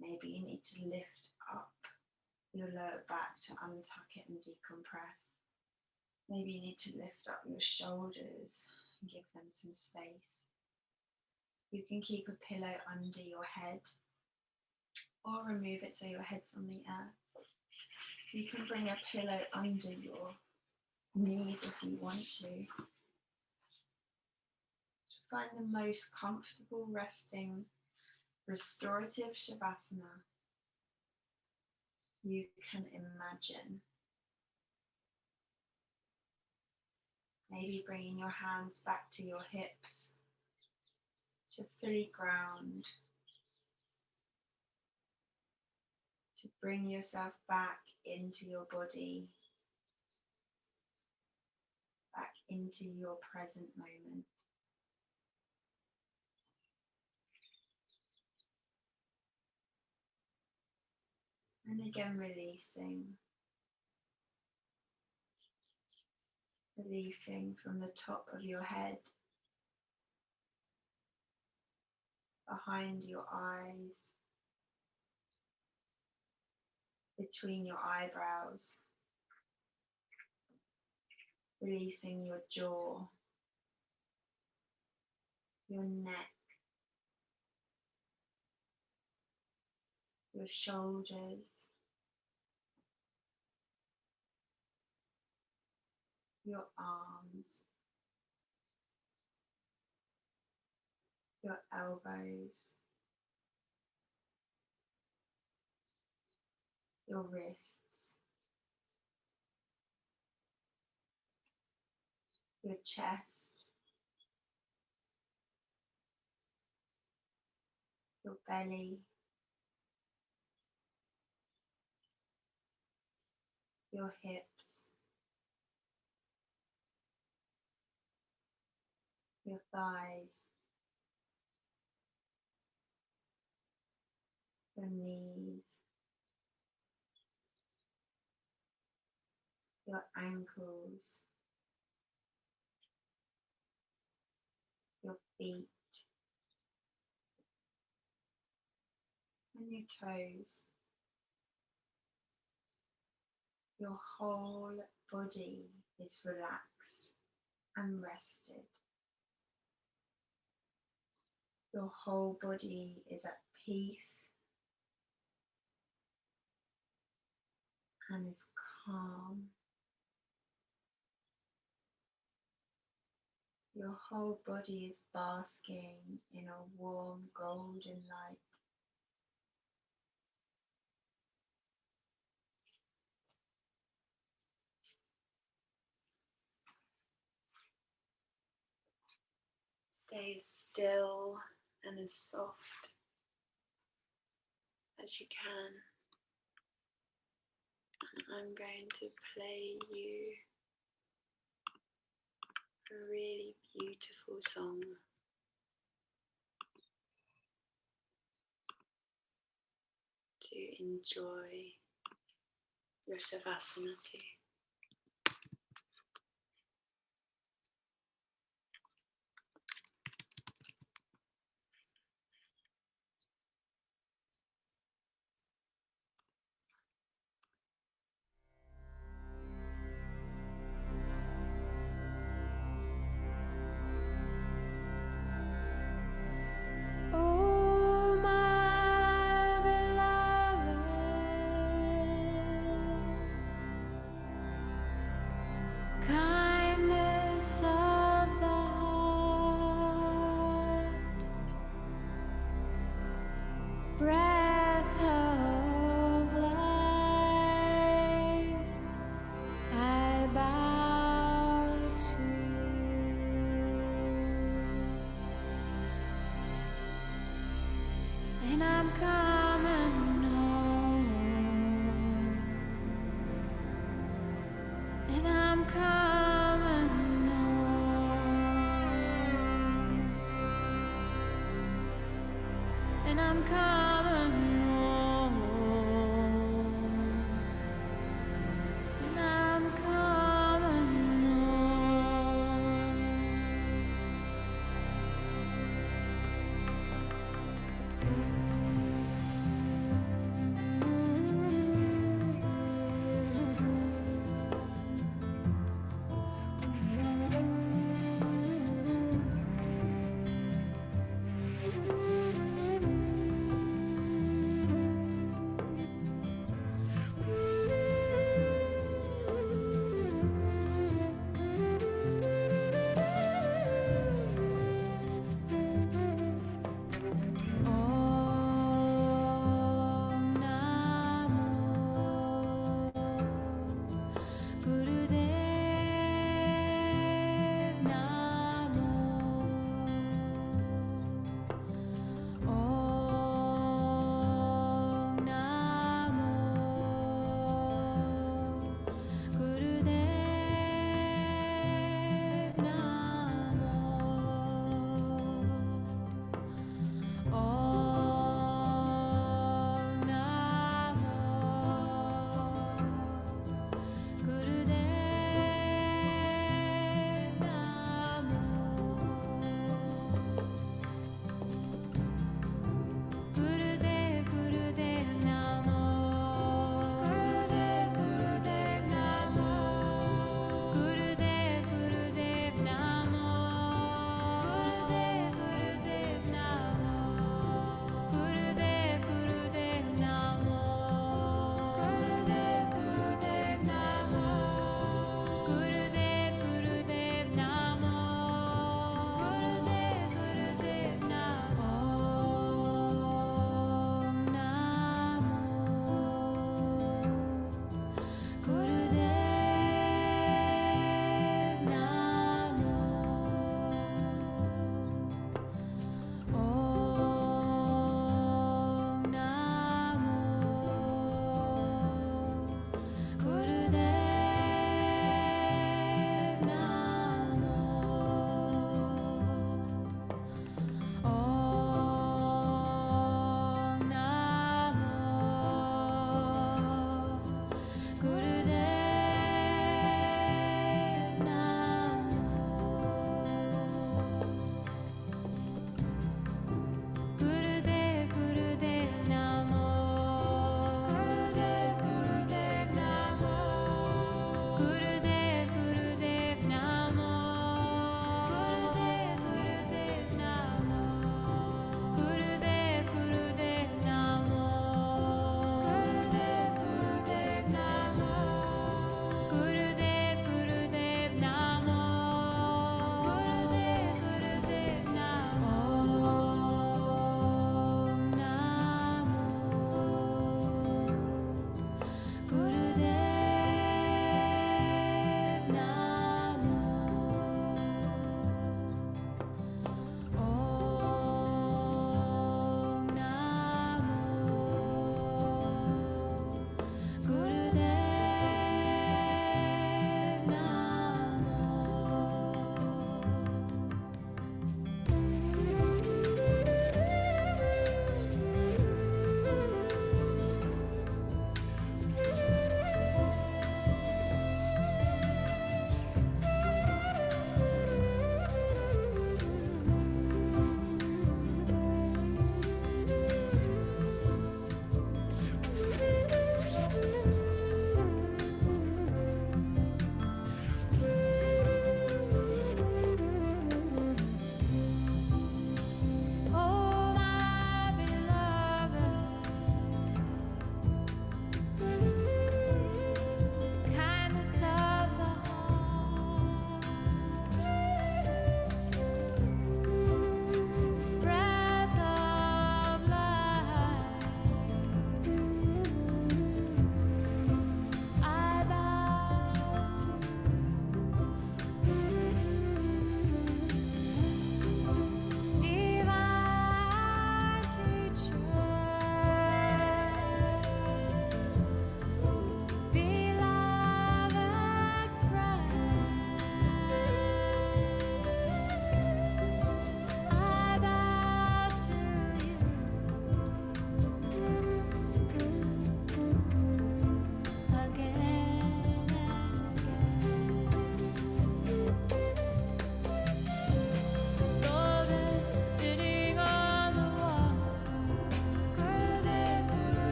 Maybe you need to lift up your lower back to untuck it and decompress. Maybe you need to lift up your shoulders and give them some space. You can keep a pillow under your head or remove it so your head's on the earth. You can bring a pillow under your knees if you want to. Find the most comfortable resting restorative Shavasana you can imagine. Maybe bringing your hands back to your hips to fully ground, to bring yourself back into your body, back into your present moment. And again, releasing from the top of your head, behind your eyes, between your eyebrows, releasing your jaw, your neck, your shoulders, your arms, your elbows, your wrists, your chest, your belly, your hips, your thighs, your knees, your ankles, your feet, and your toes. Your whole body is relaxed and rested. Your whole body is at peace and is calm. Your whole body is basking in a warm golden light. Stay as still and as soft as you can. I'm going to play you a really beautiful song. To enjoy your Shavasana too.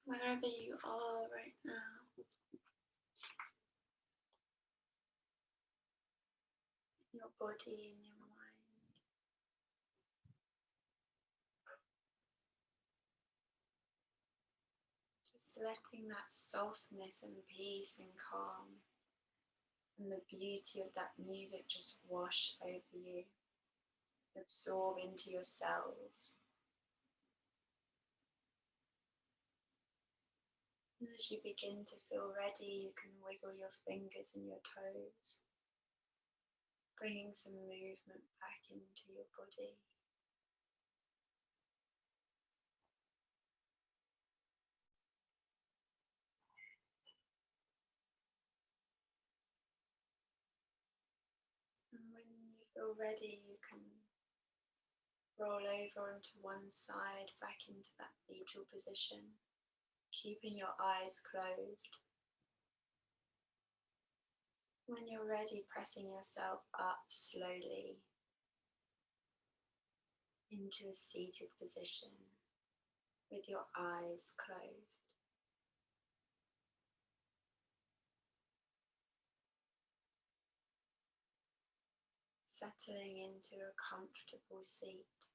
wherever you are right now, in your body and your mind. Just letting that softness and peace and calm and the beauty of that music just wash over you, absorb into your cells. And as you begin to feel ready, you can wiggle your fingers and your toes, bringing some movement back into your body. And when you feel ready, you can roll over onto one side, back into that fetal position, keeping your eyes closed. When you're ready, pressing yourself up slowly into a seated position with your eyes closed. Settling into a comfortable seat.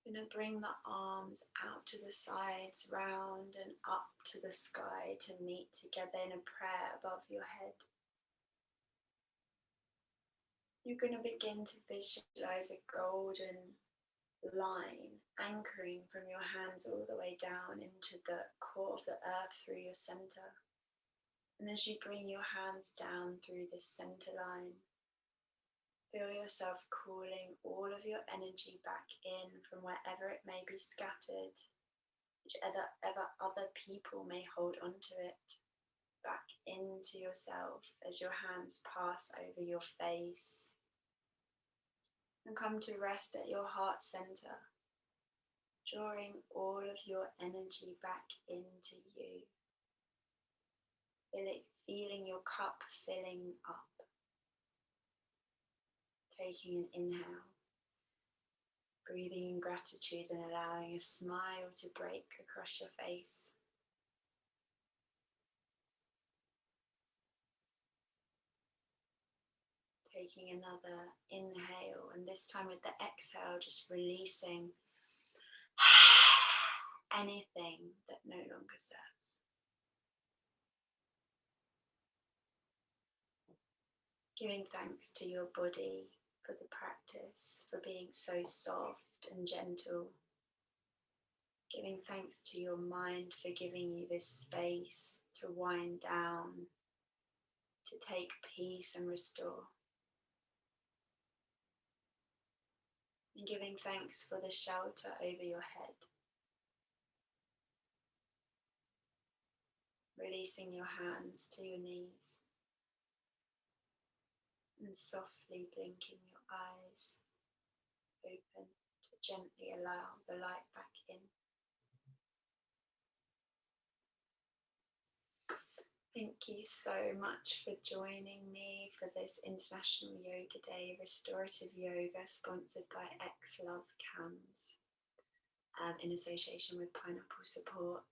You're going to bring the arms out to the sides, round and up to the sky to meet together in a prayer above your head. You're going to begin to visualize a golden line anchoring from your hands all the way down into the core of the earth through your center. And as you bring your hands down through this center line, feel yourself calling all of your energy back in from wherever it may be scattered, whichever other people may hold onto it, back into yourself as your hands pass over your face and come to rest at your heart center, drawing all of your energy back into you, feeling your cup filling up. Taking an inhale, breathing in gratitude and allowing a smile to break across your face. Taking another inhale, and this time with the exhale, just releasing anything that no longer serves. Giving thanks to your body for the practice, for being so soft and gentle. Giving thanks to your mind for giving you this space to wind down, to take peace and restore. And giving thanks for the shelter over your head. Releasing your hands to your knees. And softly blinking your eyes open to gently allow the light back in. Thank you so much for joining me for this International Yoga Day Restorative Yoga sponsored by X-Love CAMS in association with Pineapple Support.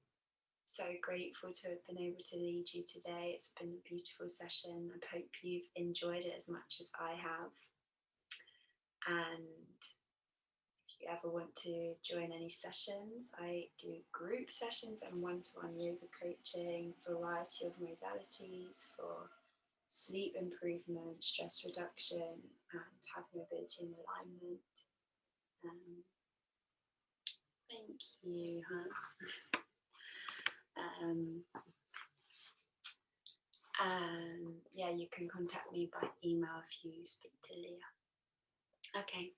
So grateful to have been able to lead you today. It's been a beautiful session. I hope you've enjoyed it as much as I have. And if you ever want to join any sessions, I do group sessions and one-to-one yoga coaching, variety of modalities for sleep improvement, stress reduction, and have mobility and alignment. Thank you, yeah, you can contact me by email if you speak to Leah. Okay,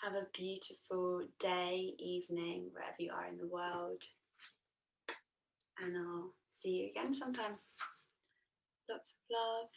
have a beautiful day, evening, wherever you are in the world. And I'll see you again sometime. Lots of love.